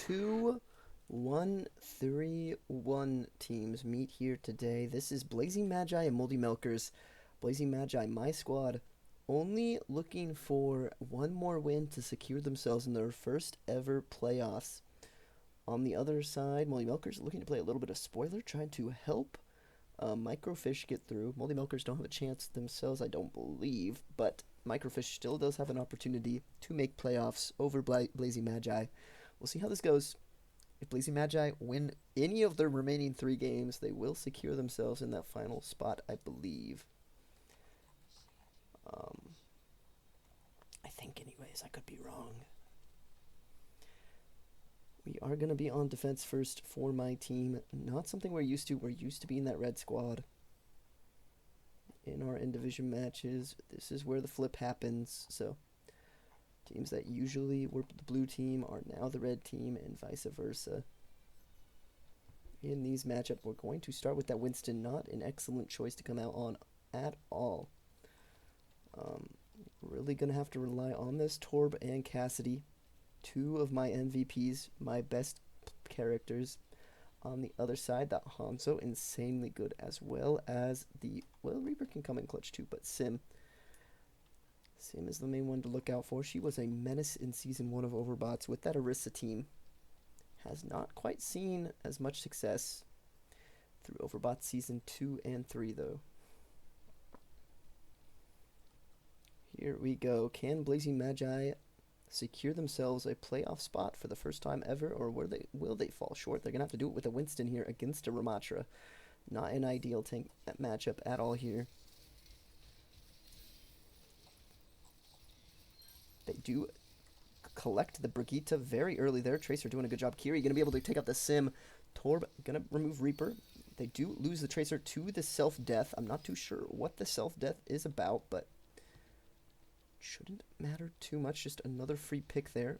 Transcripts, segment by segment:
two 1-3-1 teams meet here today. This is Blazing Magi and Moldy Milkers. Blazing Magi, my squad, only looking for one more win to secure themselves in their first ever playoffs. On the other side, Moldy Milkers looking to play a little bit of spoiler, trying to help Microfish get through. Moldy Milkers don't have a chance themselves, I don't believe, but Microfish still does have an opportunity to make playoffs over Blazing Magi. We'll see how this goes. If Blazing Magi win any of their remaining 3 games, they will secure themselves in that final spot, I believe. I think anyways, I could be wrong. We are going to be on defense first for my team. Not something we're used to. We're used to being that red squad in our in-division matches. This is where the flip happens. So teams that usually were the blue team are now the red team and vice versa. In these matchups, we're going to start with that Winston. Not an excellent choice to come out on at all. Really going to have to rely on this Torb and Cassidy. 2 of my MVPs, my best characters. On the other side, that Hanzo, insanely good, as well as the, well, Reaper can come in clutch too, but Sim is the main one to look out for. She was a menace in Season 1 of Overbots with that Orisa team. Has not quite seen as much success through Overbots Season 2 and 3, though. Here we go. Can Blazing Magi secure themselves a playoff spot for the first time ever, or will they fall short? They're going to have to do it with a Winston here against a Ramatra. Not an ideal tank matchup at all here. They do collect the Brigitte very early there. Tracer doing a good job. Kiri going to be able to take out the Sim. Torb going to remove Reaper. They do lose the Tracer to the self-death. I'm not too sure what the self-death is about, but shouldn't matter too much. Just another free pick there.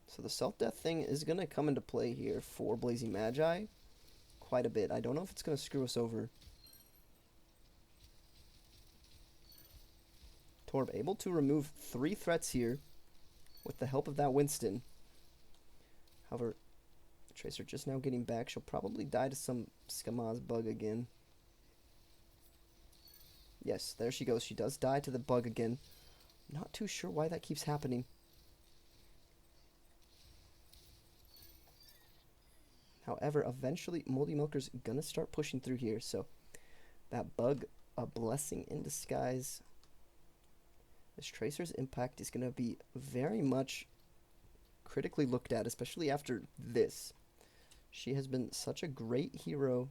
So the self-death thing is going to come into play here for Blazing Magi quite a bit. I don't know if it's going to screw us over. Torb able to remove 3 threats here with the help of that Winston. However, Tracer just now getting back. She'll probably die to some Skamaz bug again. Yes, there she goes. She does die to the bug again. Not too sure why that keeps happening. However, eventually Moldy Milker's gonna start pushing through here. So that bug, a blessing in disguise. This Tracer's impact is gonna be very much critically looked at, especially after this. She has been such a great hero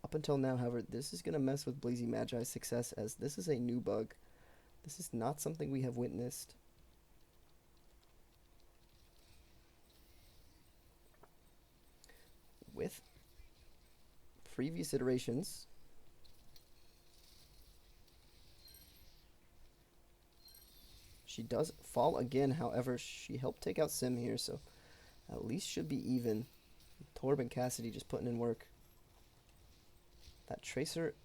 up until now. However, this is going to mess with Blazing Magi's success, as this is a new bug. This is not something we have witnessed. With previous iterations, she does fall again. However, she helped take out Sim here, so at least should be even. Torb and Cassidy just putting in work. That Tracer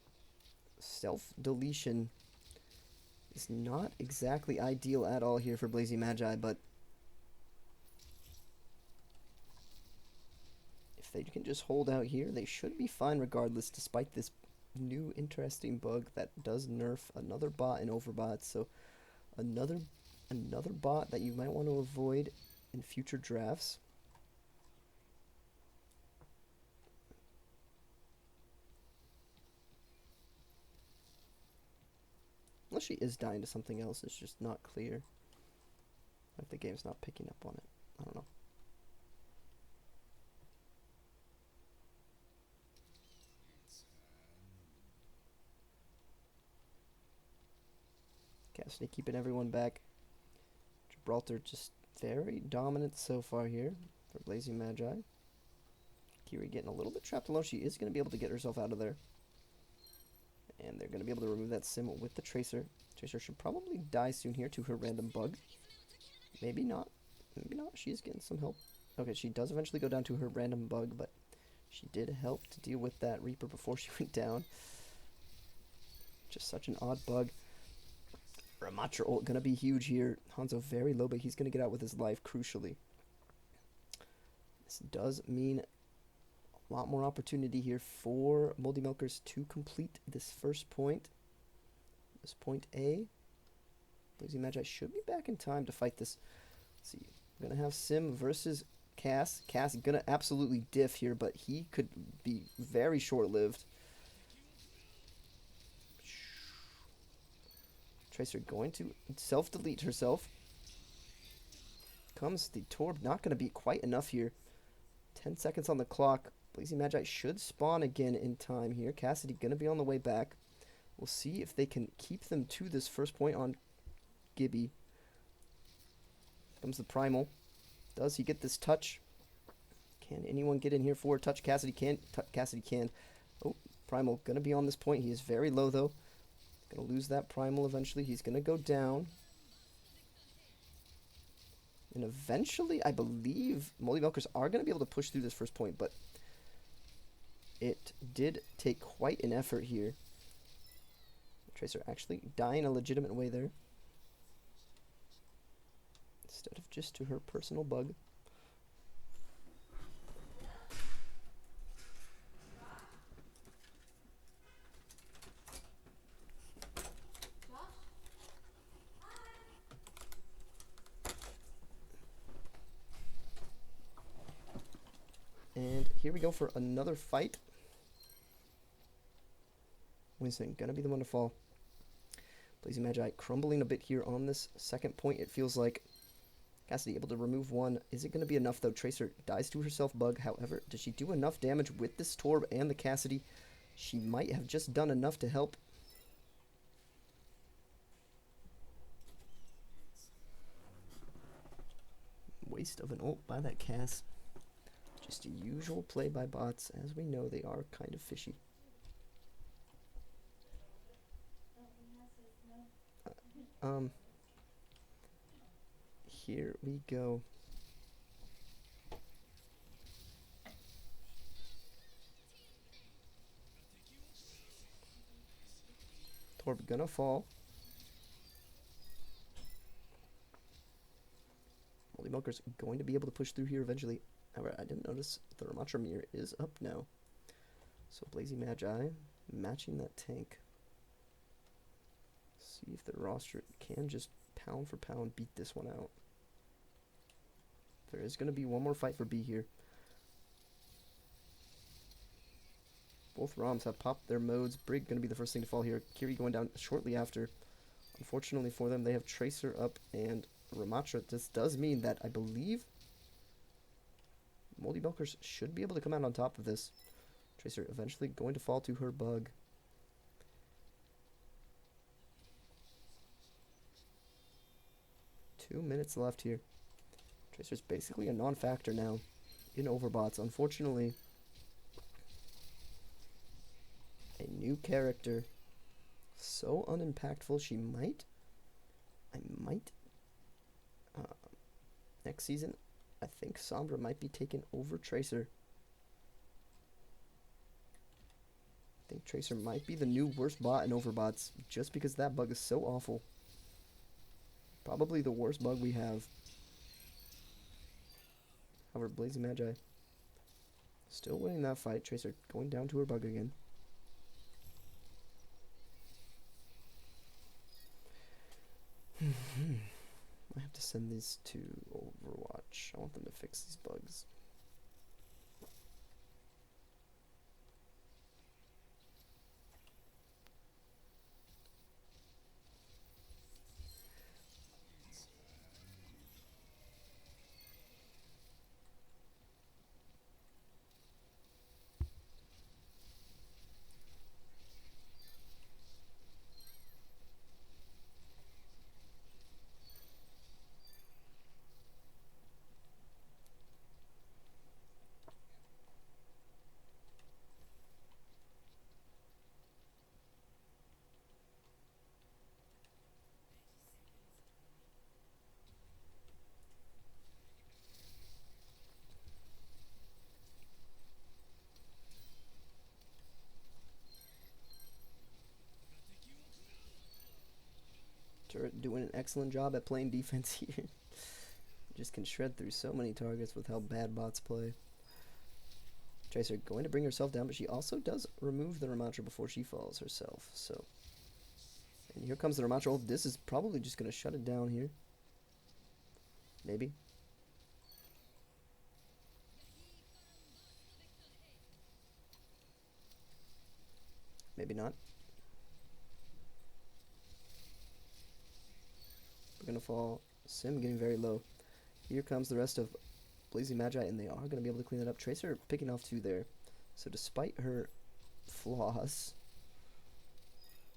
self-deletion is not exactly ideal at all here for Blazing Magi, but if they can just hold out here, they should be fine regardless, despite this new interesting bug that does nerf another bot in Overbots. So another bot that you might want to avoid in future drafts. Unless she is dying to something else, it's just not clear. Like the game's not picking up on it. I don't know. Cassidy keeping everyone back. Gibraltar just very dominant so far here for Blazing Magi. Kiri getting a little bit trapped alone. She is going to be able to get herself out of there. And they're going to be able to remove that Sim with the Tracer. Tracer should probably die soon here to her random bug. Maybe not. Maybe not. She's getting some help. Okay, she does eventually go down to her random bug, but she did help to deal with that Reaper before she went down. Just such an odd bug. Ramatra ult gonna be huge here. Hanzo very low, but he's gonna get out with his life, crucially. This does mean a lot more opportunity here for Moldy Milkers to complete this first point. This point A. Blazing Magi should be back in time to fight this. Let's see. We're gonna have Sim versus Cass. Cass gonna absolutely diff here, but he could be very short-lived. Tracer going to self-delete herself. Comes the Torb, not gonna be quite enough here. 10 seconds on the clock. Blazing Magi should spawn again in time here. Cassidy gonna be on the way back. We'll see if they can keep them to this first point on Gibby. Comes the Primal. Does he get this touch? Can anyone get in here for a touch? Cassidy can. Cassidy can. Oh, Primal gonna be on this point. He is very low though. Gonna lose that Primal eventually. He's gonna go down. And eventually, I believe Moldy Milkers are gonna be able to push through this first point, but it did take quite an effort here. Tracer actually dying a legitimate way there. Instead of just to her personal bug. And here we go for another fight. Winston gonna be the one to fall. Blazing Magi crumbling a bit here on this second point, it feels like. Cassidy able to remove one. Is it going to be enough, though? Tracer dies to herself bug. However, does she do enough damage with this Torb and the Cassidy? She might have just done enough to help. Waste of an ult by that Cass. Just a usual play by bots. As we know, they are kind of fishy. Here we go. Torb gonna fall. Moldy Milker's going to be able to push through here eventually. However, I didn't notice the Ramatra mirror is up now. So Blazing Magi matching that tank. See if the roster can just pound for pound beat this one out. There is going to be one more fight for B here. Both ROMs have popped their modes. Brig going to be the first thing to fall here. Kiri going down shortly after. Unfortunately for them, they have Tracer up and Ramatra. This does mean that I believe Moldy Milkers should be able to come out on top of this. Tracer eventually going to fall to her bug. Two minutes left here. Tracer's basically a non-factor now in Overbots. Unfortunately, a new character. So unimpactful, next season, I think Sombra might be taken over Tracer. I think Tracer might be the new worst bot in Overbots, just because that bug is so awful. Probably the worst bug we have. However, Blazing Magi still winning that fight. Tracer going down to her bug again. I have to send these to Overwatch. I want them to fix these bugs. Turret doing an excellent job at playing defense here. Just can shred through so many targets with how bad bots play. Tracer going to bring herself down, but she also does remove the Ramattra before she falls herself. So, and here comes the Ramattra. Oh, this is probably just going to shut it down here. Maybe. Maybe not. We're going to fall. Sim getting very low. Here comes the rest of Blazing Magi, and they are going to be able to clean it up. Tracer picking off 2 there. So despite her flaws,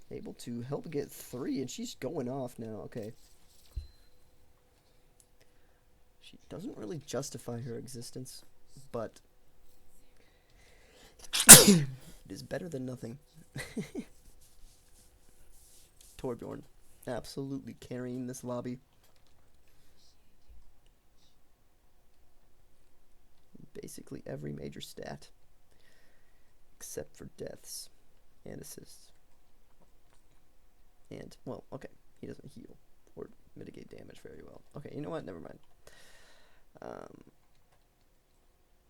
able to help get 3, and she's going off now. Okay. She doesn't really justify her existence, but it is better than nothing. Torbjorn absolutely carrying this lobby. Basically every major stat except for deaths and assists. And, well, okay, he doesn't heal or mitigate damage very well. Okay, you know what? Never mind.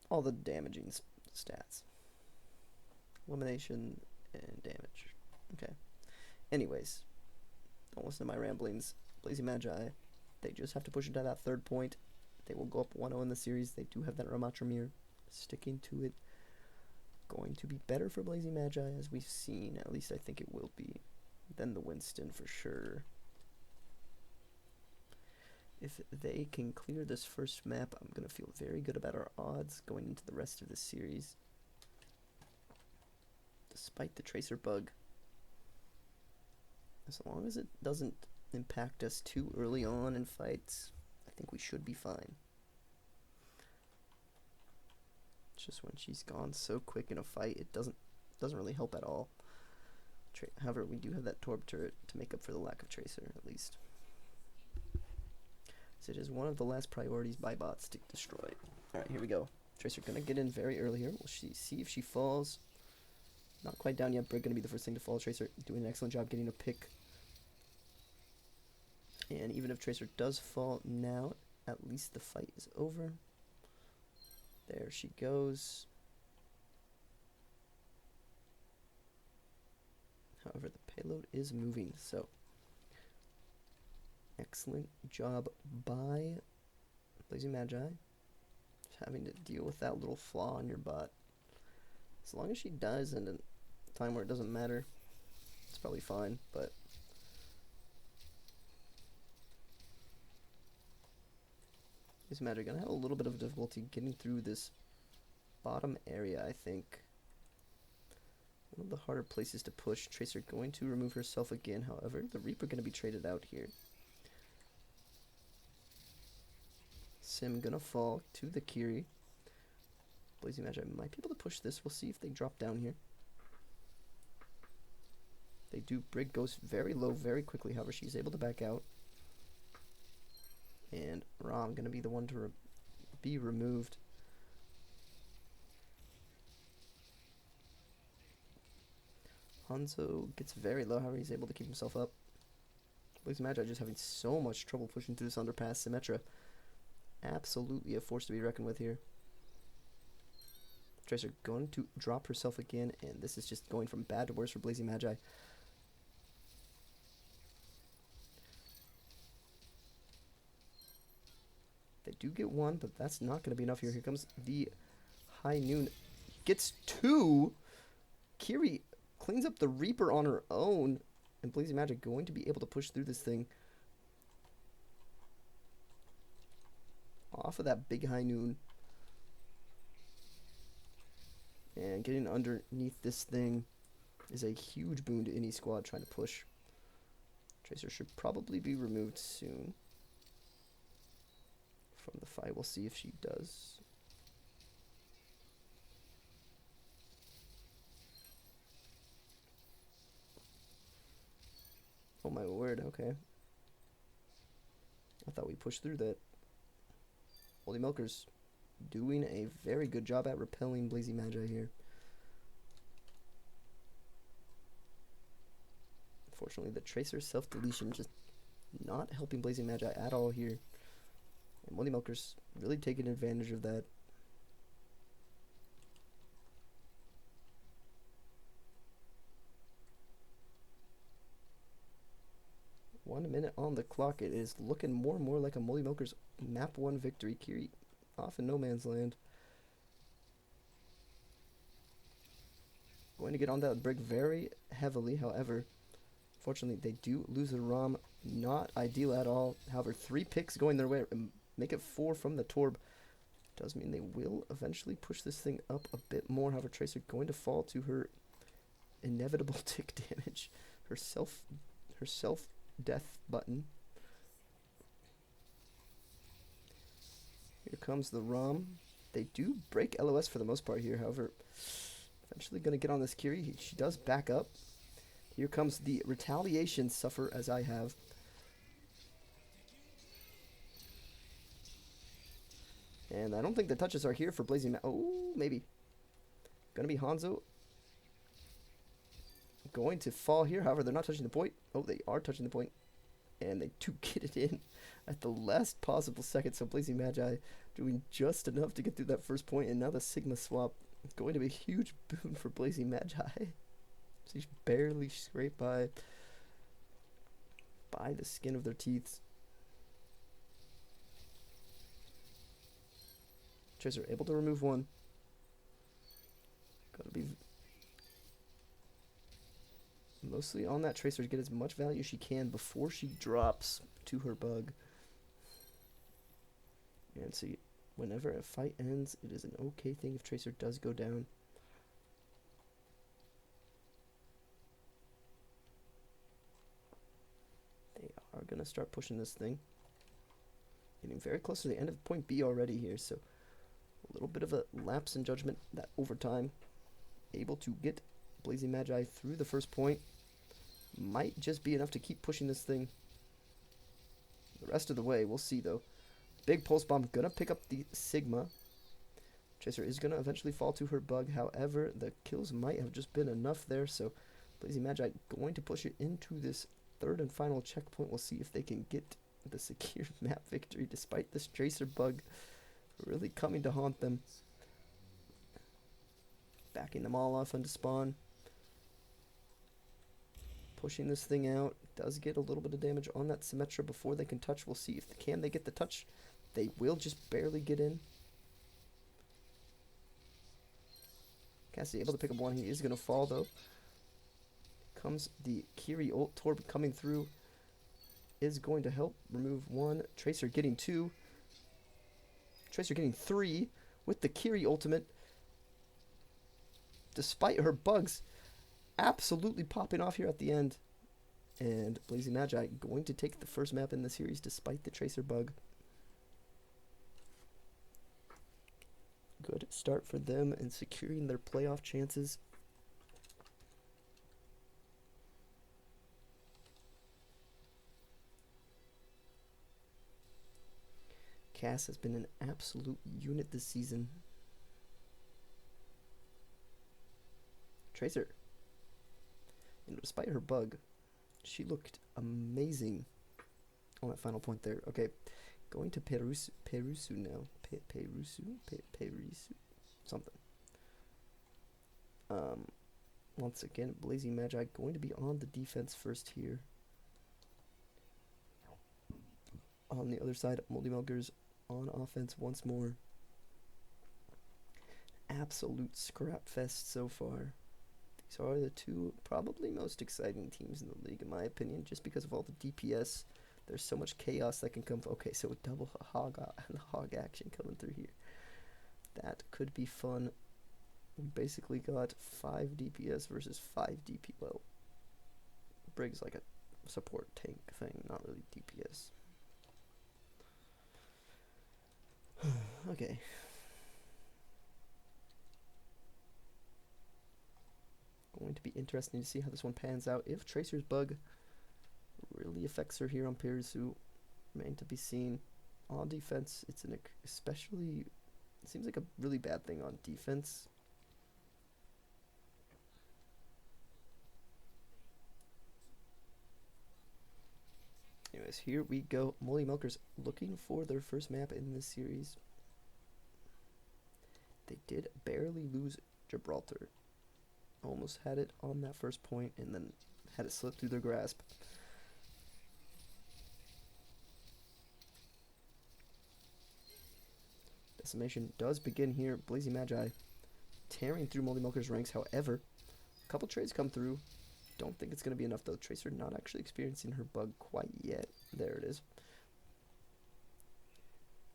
All the damaging stats. Elimination and damage. Okay. Anyways, don't listen to my ramblings. Blazing Magi, they just have to push it to that 3rd point. They will go up 1-0 in the series. They do have that Ramattra mirror. Sticking to it. Going to be better for Blazing Magi, as we've seen. At least I think it will be. Than the Winston for sure. If they can clear this first map, I'm going to feel very good about our odds going into the rest of the series. Despite the Tracer bug. As long as it doesn't impact us too early on in fights, I think we should be fine. It's just when she's gone so quick in a fight, it doesn't really help at all. However, we do have that Torb turret to make up for the lack of Tracer, at least. So it is one of the last priorities by bots to destroy. Alright, here we go. Tracer gonna get in very early here. We'll see if she falls. Not quite down yet. Brig gonna be the first thing to fall. Tracer doing an excellent job getting a pick. And even if Tracer does fall now, at least the fight is over. There she goes. However, the payload is moving, so excellent job by Blazing Magi. Just having to deal with that little flaw in your bot. As long as she dies in a time where it doesn't matter, it's probably fine, but Blazing Magi gonna have a little bit of difficulty getting through this bottom area, I think. One of the harder places to push. Tracer going to remove herself again, however. The Reaper going to be traded out here. Sim going to fall to the Kiri. Blazing Magi might be able to push this. We'll see if they drop down here. They do. Brig goes very low very quickly, however, she's able to back out. And Ram going to be the one to be removed. Hanzo gets very low, however he's able to keep himself up. Blazing Magi just having so much trouble pushing through this underpass. Symmetra, absolutely a force to be reckoned with here. Tracer going to drop herself again, and this is just going from bad to worse for Blazing Magi. They do get one, but that's not going to be enough here. Here comes the High Noon. Gets 2. Kiri cleans up the Reaper on her own, and Blazing Magi going to be able to push through this thing. Off of that big High Noon. And getting underneath this thing is a huge boon to any squad trying to push. Tracer should probably be removed soon from the fight. We'll see if she does. Oh my word, okay. I thought we pushed through that. Moldy Milkers doing a very good job at repelling Blazing Magi here. Unfortunately, the Tracer self-deletion just Not helping Blazing Magi at all here. And Moldy Milker's really taking advantage of that. One minute on the clock. It is looking more and more like a Moldy Milker's map 1 victory. Kiri off in no man's land. Going to get on that brig very heavily, however. Fortunately, they do lose a ROM. Not ideal at all. However, 3 picks going their way. Make it 4 from the Torb. Does mean they will eventually push this thing up a bit more. However, Tracer going to fall to her inevitable tick damage. Her self death button. Here comes the ROM. They do break LOS for the most part here, however, eventually going to get on this Kiri. She does back up. Here comes the retaliation, suffer as I have. And I don't think the touches are here for Blazing Oh, maybe. Gonna be Hanzo. Going to fall here, however, they're not touching the point. Oh, they are touching the point. And they do get it in at the last possible second. So Blazing Magi doing just enough to get through that first point. And now the Sigma swap is going to be a huge boon for Blazing Magi. She's barely scraped by the skin of their teeth. Tracer able to remove one. Gotta be mostly on that Tracer to get as much value as she can before she drops to her bug. And see, whenever a fight ends, it is an okay thing if Tracer does go down. They are going to start pushing this thing. Getting very close to the end of point B already here, so a little bit of a lapse in judgment. That overtime, able to get Blazing Magi through the first point. Might just be enough to keep pushing this thing the rest of the way. We'll see, though. Big pulse bomb gonna pick up the Sigma. Tracer is gonna eventually fall to her bug. However, the kills might have just been enough there. So Blazing Magi going to push it into this third and final checkpoint. We'll see if they can get the secure map victory despite this Tracer bug really coming to haunt them. Backing them all off into spawn. Pushing this thing out. Does get a little bit of damage on that Symmetra before they can touch. We'll see if they get the touch. They will just barely get in. Cassie able to pick up one. He is going to fall, though. Comes the Kiri ult. Torb coming through. Is going to help remove one. Tracer getting 2. Tracer getting 3 with the Kiri ultimate. Despite her bugs absolutely popping off here at the end. And Blazing Magi going to take the first map in the series despite the Tracer bug. Good start for them in securing their playoff chances. Cass has been an absolute unit this season. Tracer. And despite her bug, she looked amazing on that final point there. Okay, going to Perusu now. Perusu? Something. Once again, Blazing Magi going to be on the defense first here. On the other side, Moldy Milkers on offense once more. Absolute scrap fest so far. These are the two probably most exciting teams in the league, in my opinion, just because of all the DPS. There's so much chaos that can come. Okay, so a double hog action coming through here. That could be fun. We basically got 5 DPS versus 5 DP. Well, Brig's like a support tank thing, not really DPS. Okay. Going to be interesting to see how this one pans out. If Tracer's bug really affects her here on Perusu, remain to be seen. On defense, it's an especially, it seems like a really bad thing on defense. Anyways, Anyways, here we go. Moldy Milkers looking for their first map in this series. They did barely lose Gibraltar. Almost had it on that first point and then had it slip through their grasp. Decimation does begin here. Blazing Magi tearing through Moldy Milker's ranks. However, a couple trades come through. Don't think it's going to be enough though. Tracer not actually experiencing her bug quite yet. There it is.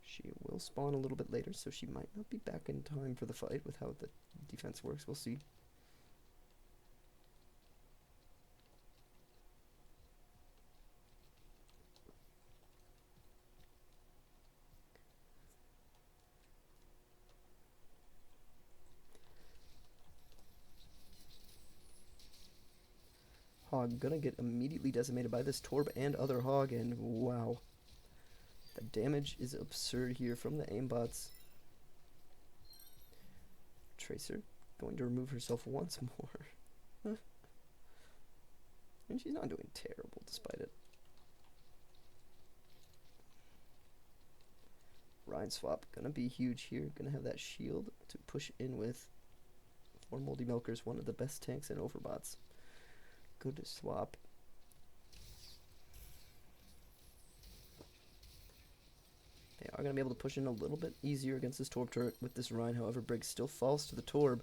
She will spawn a little bit later, so she might not be back in time for the fight with how the defense works. We'll see. Hog gonna get immediately decimated by this Torb and other Hog, and wow. The damage is absurd here from the aimbots. Tracer going to remove herself once more. And she's not doing terrible despite it. Rhine swap gonna be huge here. Gonna have that shield to push in with. For Moldy Milkers, one of the best tanks and overbots. Good swap. They are going to be able to push in a little bit easier against this Torb turret with this Rhine. However, Briggs still falls to the Torb.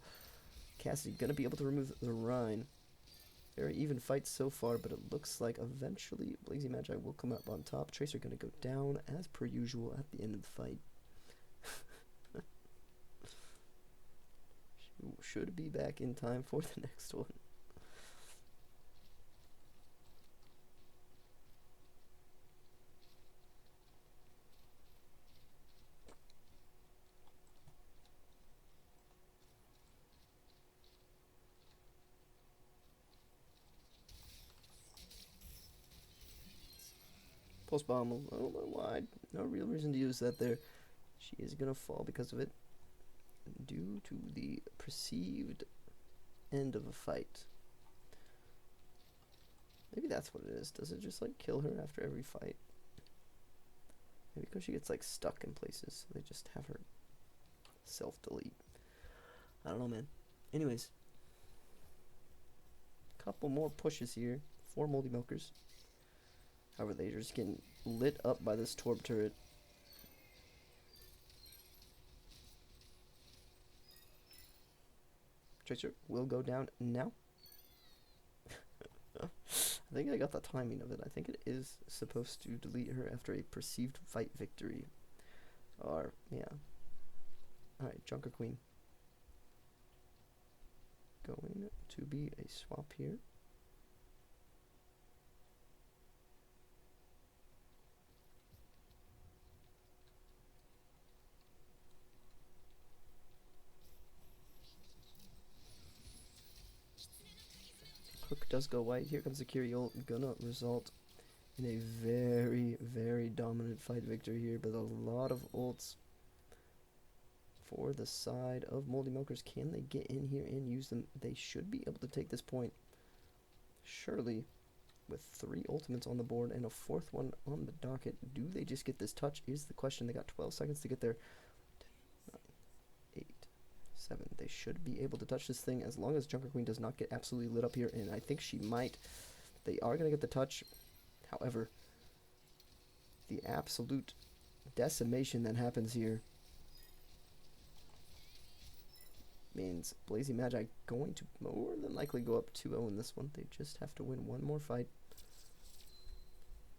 Cassidy going to be able to remove the Rhine. Very even fight so far, but it looks like eventually Blazing Magi will come up on top. Tracer going to go down as per usual at the end of the fight. She should be back in time for the next one. Pulse bomb a little bit wide. No real reason to use that there. She is going to fall because of it. Due to the perceived end of a fight. Maybe that's what it is. Does it just like kill her after every fight? Maybe because she gets like stuck in places. So they just have her self-delete. I don't know, man. Anyways. Couple more pushes here. 4 Moldy Milkers. However, they're just getting lit up by this Torb turret. Tracer will go down now. I think I got the timing of it. I think it is supposed to delete her after a perceived fight victory. Or, yeah. Alright, Junker Queen. Going to be a swap here. Hook does go white. Here comes the Curie ult. Gonna result in a very, very dominant fight victory here, but a lot of ults for the side of Moldy Milkers. Can they get in here and use them? They should be able to take this point. Surely, with 3 ultimates on the board and a 4th one on the docket. Do they just get this touch is the question. They got 12 seconds to get there. 9, 8, 7. They should be able to touch this thing as long as Junker Queen does not get absolutely lit up here, and I think she might. They are going to get the touch. However, the absolute decimation that happens here means Blazing Magi going to more than likely go up 2-0 in this one. They just have to win one more fight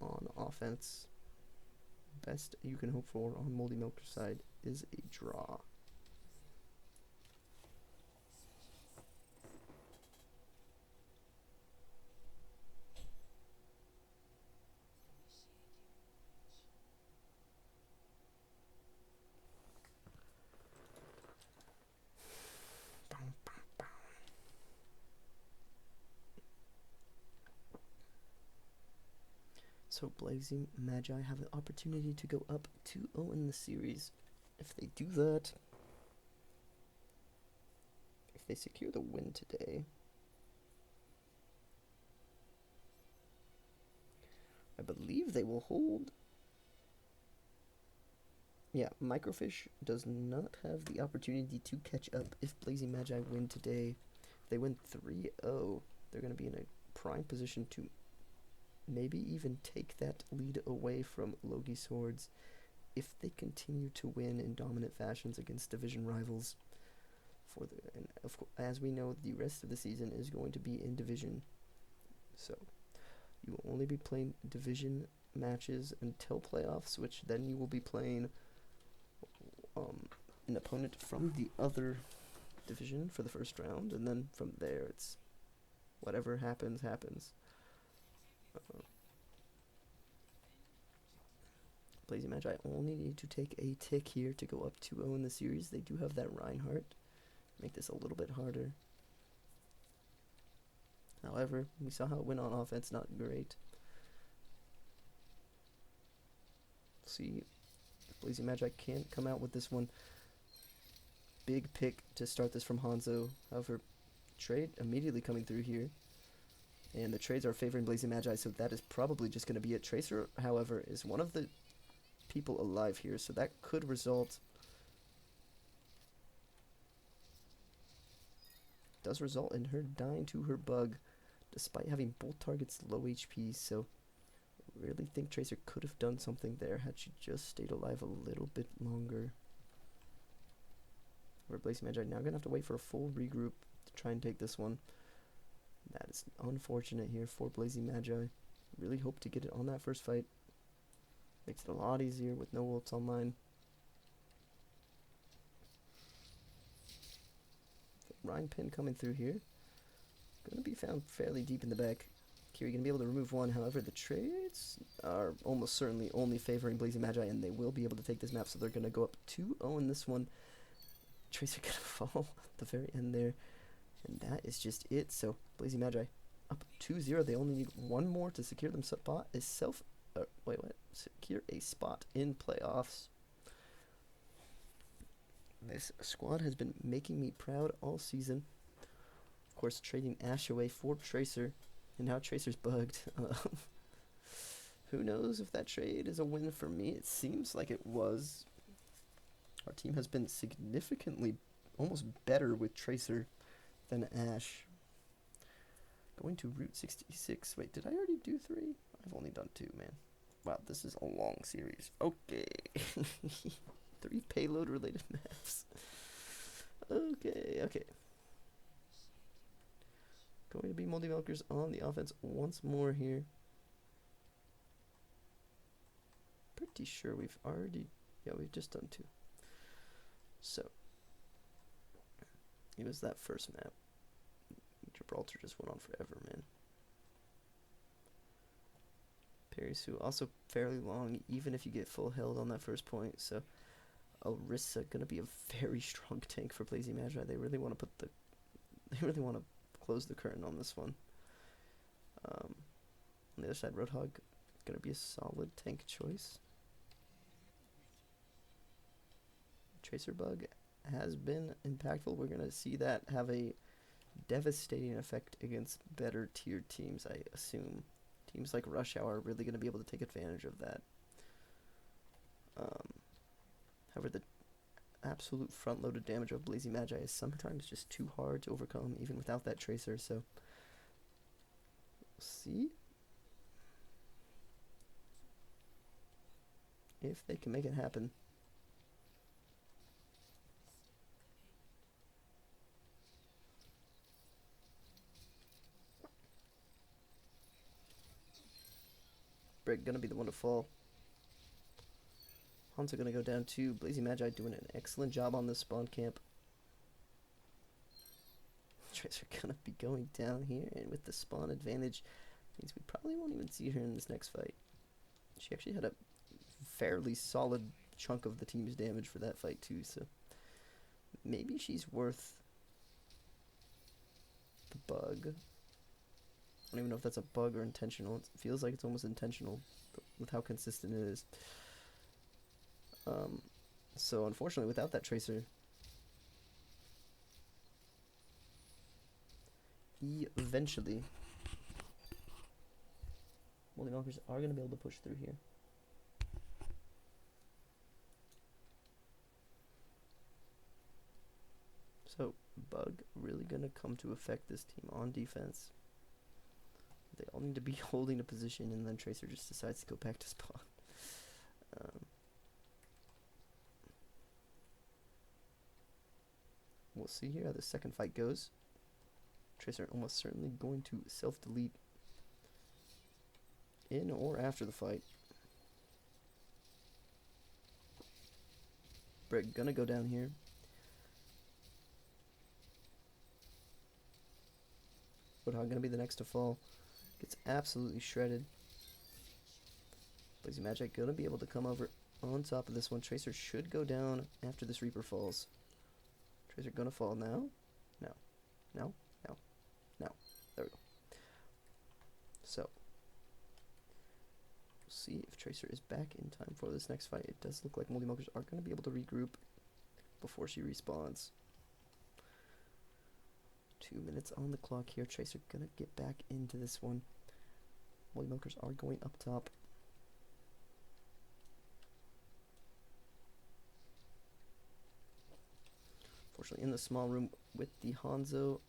on offense. Best you can hope for on Moldy Milker's side is a draw. So Blazing Magi have the opportunity to go up 2-0 in the series. If they do that, if they secure the win today, I believe believe they will hold. Yeah, Microfish does not have the opportunity to catch up if Blazing Magi win today. If they win 3-0, they're going to be in a prime position to maybe even take that lead away from Logi Swords if they continue to win in dominant fashions against division rivals. And of course, as we know, the rest of the season is going to be in division. So you will only be playing division matches until playoffs, which then you will be playing an opponent from the other division for the first round, and then from there it's whatever happens. Blazing Magi only need to take a tick here to go up 2-0 in the series. They do have that Reinhardt. Make this a little bit harder. However, we saw how it went on offense, not great. See if Blazing Magi can't come out with this one. Big pick to start this from Hanzo. However, trade immediately coming through here. And the trades are favoring Blazing Magi, so that is probably just going to be it. Tracer, however, is one of the people alive here, so that could result. Does result in her dying to her bug, despite having both targets low HP, so I really think Tracer could have done something there had she just stayed alive a little bit longer. We're Blazing Magi now going to have to wait for a full regroup to try and take this one. That is unfortunate here for Blazing Magi. Really hope to get it on that first fight. Makes it a lot easier with no ults online. Ryan pin coming through here. Going to be found fairly deep in the back. Kiri going to be able to remove one. However, the trades are almost certainly only favoring Blazing Magi, and they will be able to take this map, so they're going to go up 2-0 in this one. Tracer going to fall at the very end there. And that is just it. So, Blazing Magi up 2-0. They only need one more to secure them spot. Secure a spot in playoffs. This squad has been making me proud all season. Of course, trading Ash away for Tracer, and now Tracer's bugged. Who knows if that trade is a win for me? It seems like it was. Our team has been significantly almost better with Tracer than Ash. Going to Route 66. Wait, did I already do 3? I've only done 2, man. Wow, this is a long series. Okay. 3 payload related maps. Okay. Going to be Moldy Milkers on the offense once more here. Pretty sure we've already. Yeah, we've just done 2. So, it was that first map. Gibraltar just went on forever, man. Perisu also fairly long, even if you get full held on that first point. So, Orisa gonna be a very strong tank for Blazing Magi. They really want to close the curtain on this one. On the other side, Roadhog gonna be a solid tank choice. Tracer bug has been impactful. We're gonna see that have a devastating effect against better tiered teams, I assume. Teams like Rush Hour are really gonna be able to take advantage of that. However, the absolute front-loaded damage of Blazing Magi is sometimes just too hard to overcome, even without that Tracer, so we'll see if they can make it happen. Brick gonna be the one to fall. Hanzo gonna go down too. Blazing Magi doing an excellent job on this spawn camp. Tracer gonna be going down here, and with the spawn advantage, means we probably won't even see her in this next fight. She actually had a fairly solid chunk of the team's damage for that fight too, so maybe she's worth the bug. I don't even know if that's a bug or intentional. It feels like it's almost intentional with how consistent it is. So unfortunately, without that Tracer, eventually Moldy Milkers are going to be able to push through here. So, Bug really going to come to affect this team on defense. They all need to be holding a position, and then Tracer just decides to go back to spawn. We'll see here how the second fight goes. Tracer almost certainly going to self-delete in or after the fight. Brig gonna go down here. Roadhog gonna be the next to fall. Gets absolutely shredded. Blazing Magi gonna be able to come over on top of this one. Tracer should go down after this Reaper falls. Tracer gonna fall now? No. No? No. No. There we go. So, we'll see if Tracer is back in time for this next fight. It does look like Moldy Milkers are gonna be able to regroup before she respawns. 2 minutes on the clock here. Tracer gonna get back into this one. Moldy Milkers are going up top. Fortunately, in the small room with the Hanzo,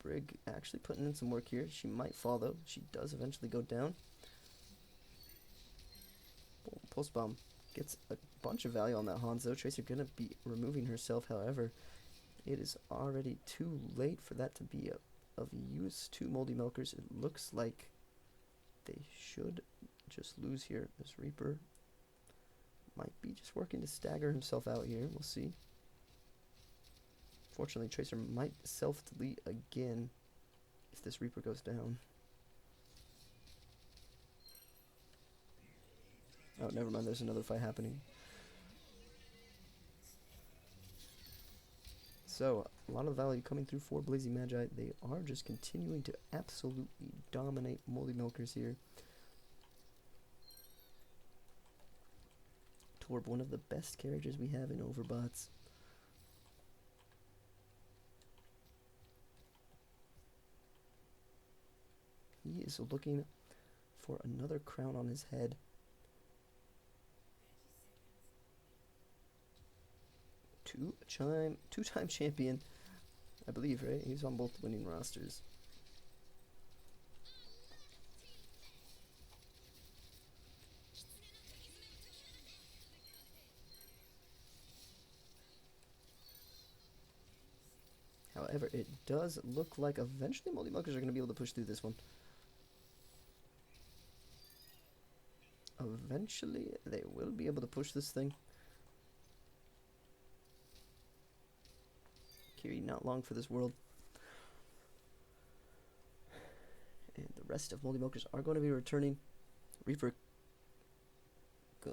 Brig actually putting in some work here. She might fall though. She does eventually go down. Pulse Bomb gets a bunch of value on that Hanzo. Tracer gonna be removing herself, however, it is already too late for that to be of use to Moldy Milkers. It looks like they should just lose here. This Reaper might be just working to stagger himself out here. We'll see. Fortunately, Tracer might self-delete again if this Reaper goes down. Oh, never mind. There's another fight happening. So, a lot of value coming through for Blazing Magi. They are just continuing to absolutely dominate Moldy Milkers here. Torb, one of the best characters we have in Overbots. He is looking for another crown on his head. Two-time champion, I believe, right? He's on both winning rosters. However, it does look like eventually Moldy Milkers are going to be able to push through this one. Eventually, they will be able to push this thing. Kiri, not long for this world. And the rest of Moldy Milkers are going to be returning. Reaper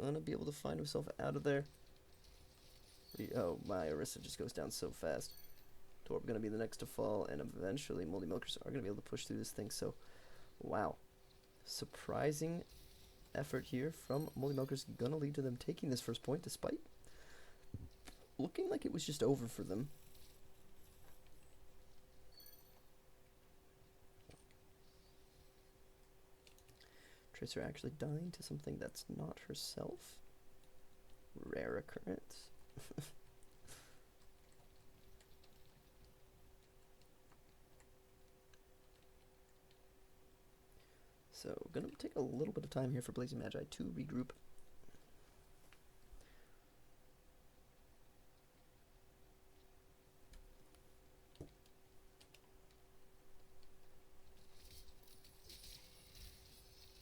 gonna be able to find himself out of there. Oh, my Orisa just goes down so fast. Torb gonna be the next to fall, and eventually Moldy Milkers are gonna be able to push through this thing. So, wow, surprising effort here from Moldy Milkers, gonna lead to them taking this first point, despite looking like it was just over for them. Tracer actually dying to something that's not herself. Rare occurrence. So, gonna take a little bit of time here for Blazing Magi to regroup.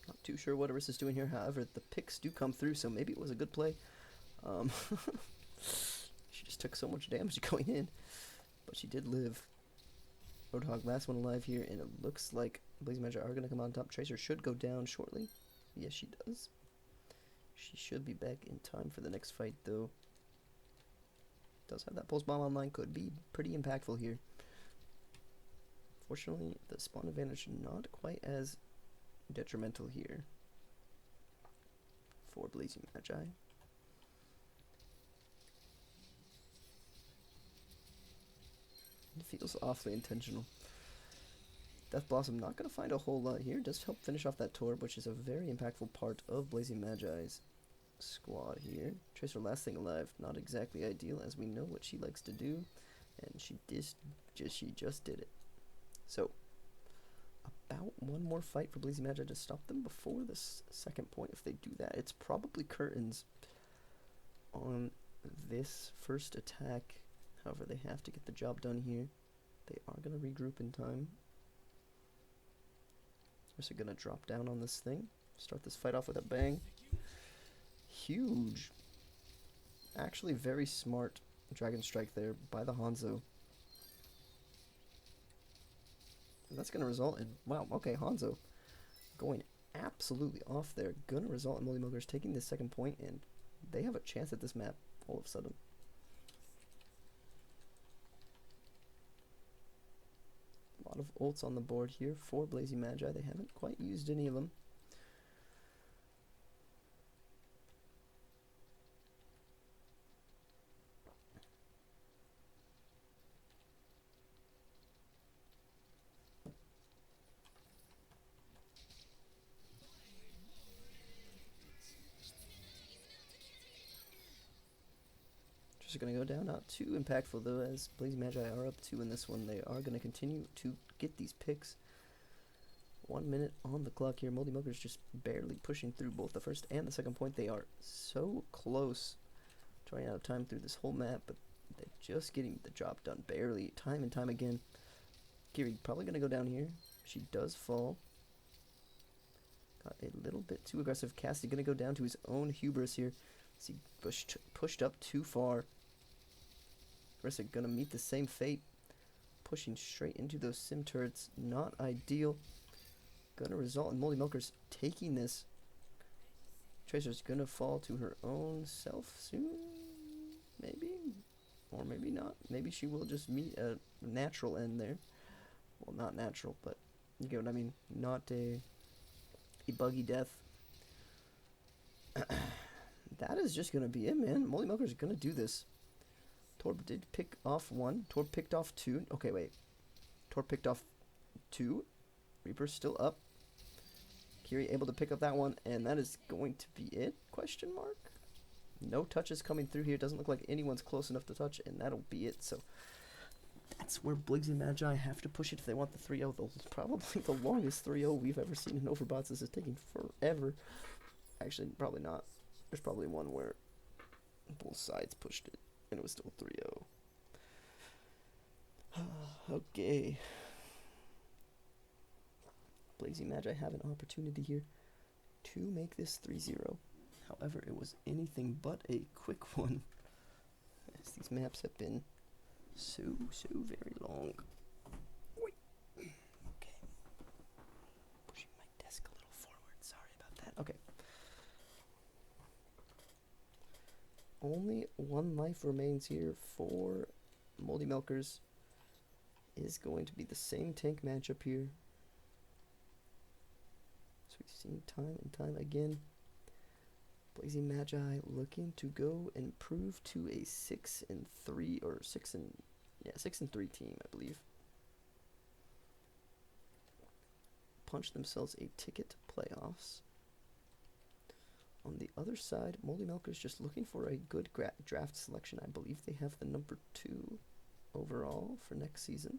Not too sure what Orisa's doing here, however, the picks do come through, so maybe it was a good play. She just took so much damage going in, but she did live. Roadhog, last one alive here, and it looks like Blazing Magi are going to come on top. Tracer should go down shortly. Yes, she does. She should be back in time for the next fight, though. Does have that pulse bomb online, could be pretty impactful here. Fortunately, the spawn advantage not quite as detrimental here for Blazing Magi. It feels awfully intentional. Death Blossom not going to find a whole lot here. Does help finish off that Torb, which is a very impactful part of Blazing Magi's squad here. Tracer last thing alive, not exactly ideal, as we know what she likes to do, and she just did it. So about one more fight for Blazing Magi to stop them before this second point. If they do that, it's probably curtains on this first attack. However, they have to get the job done here. They are going to regroup in time. They're going to drop down on this thing, start this fight off with a bang. Huge, actually very smart Dragon Strike there by the Hanzo. And that's going to result in, wow, okay, Hanzo going absolutely off there. Going to result in Moldy Milkers taking this second point, and they have a chance at this map all of a sudden. A lot of ults on the board here for Blazing Magi. They haven't quite used any of them. Just going to go down, not too impactful though, as Blazing Magi are up 2 in this one. They are going to continue to get these picks. 1 minute on the clock here. Moldy Milkers just barely pushing through both the first and the second point. They are so close to running out of time through this whole map, but they're just getting the job done barely, time and time again. Kiri probably going to go down here. She does fall. Got a little bit too aggressive. Cassie going to go down to his own hubris here. He pushed up too far. Rissa going to meet the same fate. Pushing straight into those sim turrets. Not ideal. Going to result in Moldy Milkers taking this. Tracer's going to fall to her own self soon. Maybe. Or maybe not. Maybe she will just meet a natural end there. Well, not natural, but you get what I mean. Not a buggy death. That is just going to be it, man. Moldy Milkers are going to do this. Torb did pick off 1. Torb picked off 2. Okay, wait. Torb picked off 2. Reaper's still up. Kiri able to pick up that one, and that is going to be it? Question mark? No touches coming through here. Doesn't look like anyone's close enough to touch, and that'll be it. So that's where Blazing Magi have to push it if they want the 3-0. Probably the longest 3-0 we've ever seen in Overbots. This is taking forever. Actually, probably not. There's probably one where both sides pushed it, and it was still 3-0. Okay. Blazing Magi have an opportunity here to make this 3-0. However, it was anything but a quick one, as these maps have been so very long. Wait. Okay. Pushing my desk a little forward. Sorry about that. Okay. Only 1 life remains here for Moldy Milkers. Is going to be the same tank matchup here. So we've seen time and time again. Blazing Magi looking to go and prove to a 6-3 or 6-3 team, I believe. Punch themselves a ticket to playoffs. On the other side, Moldy Milkers just looking for a good draft selection. I believe they have the number 2 overall for next season.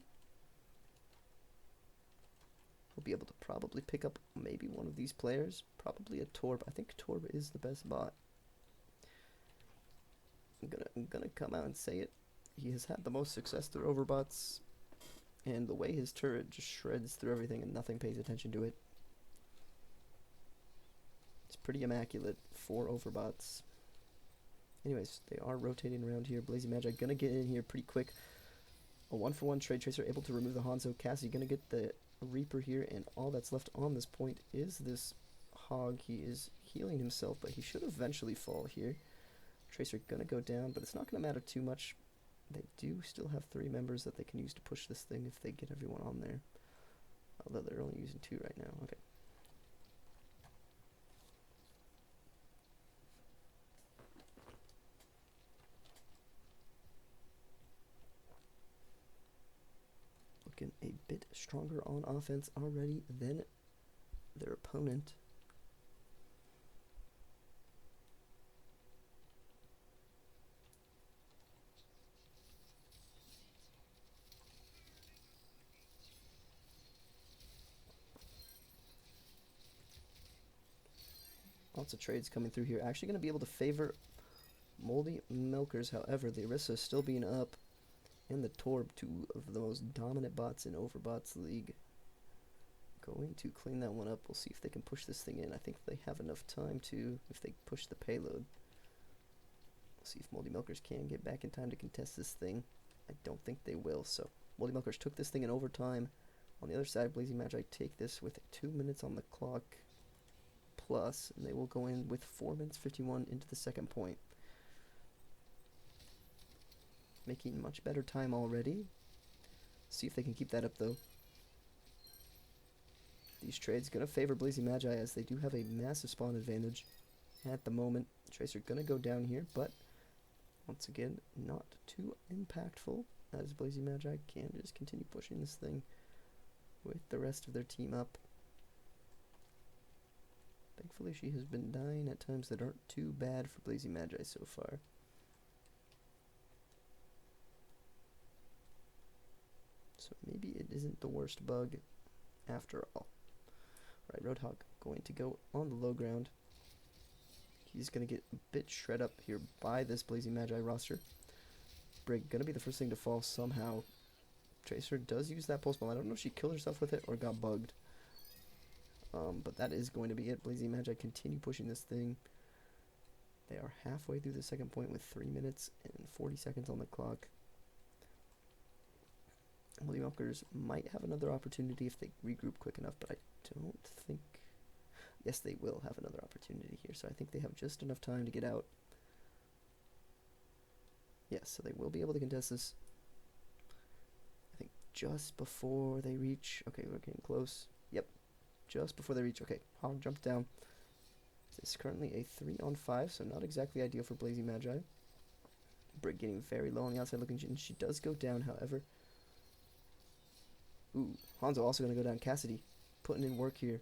We'll be able to probably pick up maybe one of these players. Probably a Torb. I think Torb is the best bot. I'm gonna come out and say it. He has had the most success through Overbots. And the way his turret just shreds through everything and nothing pays attention to it. It's pretty immaculate for Overbots. Anyways, they are rotating around here. Blazing Magi gonna get in here pretty quick. A 1-for-1 trade Tracer able to remove the Hanzo. Cassie gonna get the Reaper here, and all that's left on this point is this Hog. He is healing himself, but he should eventually fall here. Tracer gonna go down, but it's not gonna matter too much. They do still have 3 members that they can use to push this thing if they get everyone on there. Although they're only using 2 right now. Okay. looking a bit stronger on offense already than their opponent. Lots of trades coming through here. Actually going to be able to favor Moldy Milkers. However, the Orisa still being up, and the Torb, two of the most dominant bots in Overbots League. Going to clean that one up. We'll see if they can push this thing in. I think they have enough time to, if they push the payload. We'll see if Moldy Milkers can get back in time to contest this thing. I don't think they will, so Moldy Milkers took this thing in overtime. On the other side, Blazing Magi take this with 2 minutes on the clock plus, and they will go in with 4 minutes 51 into the second point. Making much better time already. See if they can keep that up, though. These trades going to favor Blazing Magi as they do have a massive spawn advantage at the moment. Tracer going to go down here, but once again, not too impactful as Blazing Magi can just continue pushing this thing with the rest of their team up. Thankfully, she has been dying at times that aren't too bad for Blazing Magi so far. So maybe it isn't the worst bug after all. Alright, Roadhog going to go on the low ground. He's going to get a bit shred up here by this Blazing Magi roster. Brig going to be the first thing to fall somehow. Tracer does use that pulse bomb. I don't know if she killed herself with it or got bugged. But that is going to be it. Blazing Magi continue pushing this thing. They are halfway through the second point with 3 minutes and 40 seconds on the clock. Moldy Milkers might have another opportunity if they regroup quick enough, but I don't think... Yes, they will have another opportunity here, so I think they have just enough time to get out. Yes, so they will be able to contest this. I think just before they reach... Okay, we're getting close. Yep, just before they reach... Okay, Hog jumps down. This is currently a 3-on-5, so not exactly ideal for Blazing Magi. Brig getting very low on the outside looking, and she does go down, however... Ooh, Hanzo also going to go down. Cassidy putting in work here.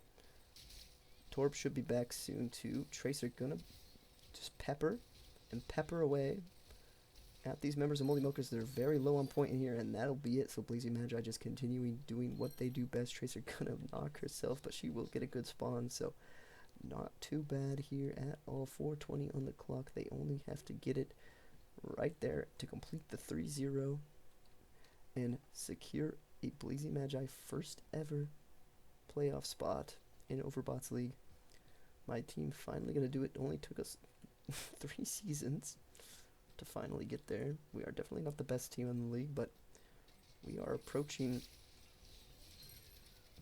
Torb should be back soon too. Tracer going to just pepper away at these members of Moldy Milkers. They're very low on point in here, and that'll be it. So Blazing Magi just continuing doing what they do best. Tracer going to knock herself, but she will get a good spawn, so not too bad here at all. 4:20 on the clock. They only have to get it right there to complete the 3-0 and secure a Blazing Magi first ever playoff spot in Overbots League. My team finally going to do it. Only took us 3 seasons to finally get there. We are definitely not the best team in the league, but we are approaching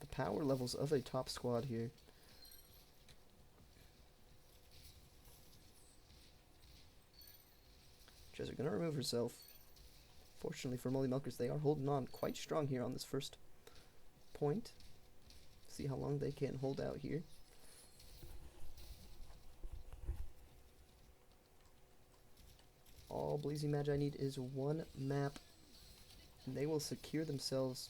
the power levels of a top squad here. Jezza going to remove herself. Fortunately for Moldy Milkers, they are holding on quite strong here on this first point. See how long they can hold out here. All Blazing Magi need is one map, and they will secure themselves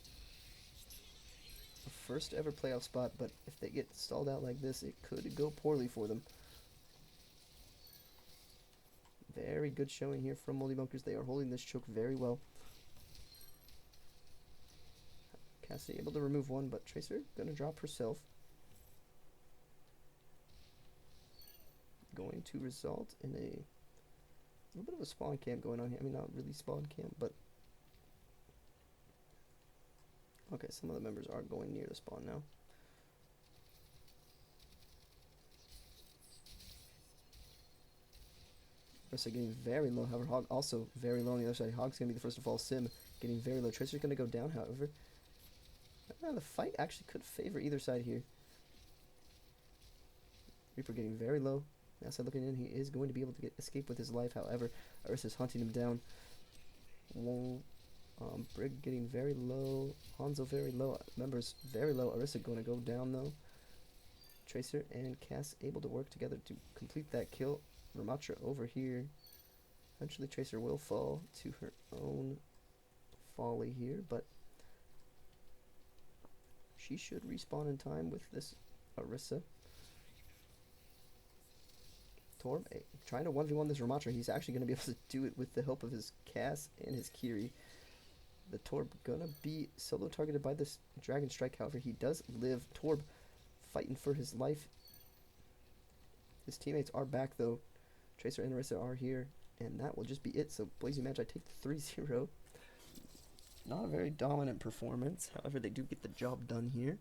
a first ever playoff spot, but if they get stalled out like this, it could go poorly for them. Very good showing here from Moldy Milkers. They are holding this choke very well. Cassidy able to remove one, but Tracer gonna drop herself. Going to result in a little bit of a spawn camp going on here. I mean, not really spawn camp, but... Okay, some of the members are going near the spawn now. Orisa getting very low, however, Hog also very low on the other side. Hog's going to be the first to fall. Sim getting very low. Tracer's going to go down, however. The fight actually could favor either side here. Reaper getting very low. Outside looking in, he is going to be able to escape with his life, however. Orisa's hunting him down. Brig getting very low. Hanzo very low. Members very low. Orisa going to go down, though. Tracer and Cass able to work together to complete that kill. Ramatra over here. Eventually Tracer will fall to her own folly here, but she should respawn in time with this Orisa. Torb trying to 1v1 this Ramatra. He's actually going to be able to do it with the help of his Cass and his Kiri. The Torb going to be solo targeted by this Dragon Strike. However, he does live. Torb fighting for his life. His teammates are back, though. Tracer and Orisa are here. And that will just be it. So Blazing Magi take the 3-0. Not a very dominant performance. However, they do get the job done here.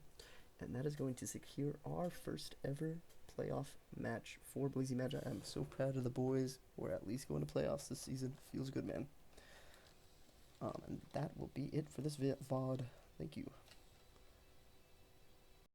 And that is going to secure our first ever playoff match for Blazing Magi. I'm so proud of the boys. We're at least going to playoffs this season. Feels good, man. And that will be it for this VOD. Thank you.